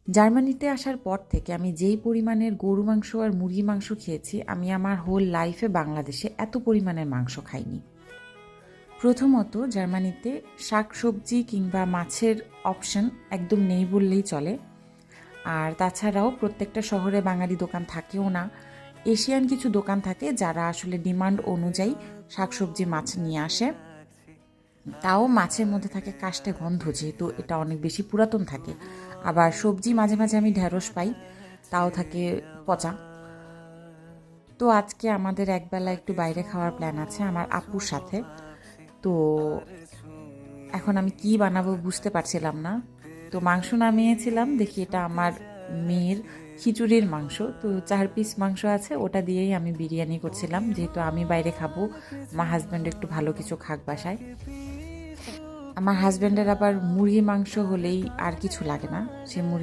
জার্মানিতে আসার পর থেকে আমি যেই পরিমাণের গরু মাংস আর মুরগি মাংস খেয়েছি, আমি আমার হোল লাইফে বাংলাদেশে এত পরিমাণের মাংস খাইনি। প্রথমত, জার্মানিতে শাকসবজি কিংবা মাছের অপশন একদম নেই বললেই চলে। আর তাছাড়াও প্রত্যেকটা শহরে বাঙালি দোকান থাকেও না। এশিয়ান কিছু দোকান থাকে যারা আসলে ডিমান্ড অনুযায়ী শাকসবজি মাছ নিয়ে আসে। তাও মাছের মধ্যে থাকে কাষ্ঠে গন্ধ, যেহেতু এটা অনেক বেশি পুরাতন থাকে। আবার সবজি মাঝে মাঝে আমি ঢ্যাঁড়স পাই, তাও থাকে পচা। তো আজকে আমাদের একবেলা একটু বাইরে খাওয়ার প্ল্যান আছে আমার আপুর সাথে। তো এখন আমি কি বানাবো বুঝতে পারছিলাম না। তো মাংস নামিয়েছিলাম, দেখি এটা আমার মেয়ের খিচুড়ির মাংস। তো 4 পিস মাংস আছে, ওটা দিয়েই আমি বিরিয়ানি করছিলাম, যেহেতু আমি বাইরে খাবো, আমার হাজব্যান্ড একটু ভালো কিছু খাক বাসায়। আমার হাজব্যান্ডের আবার মুরগি মাংস হলেই আর কিছু লাগে না, সে মুরগি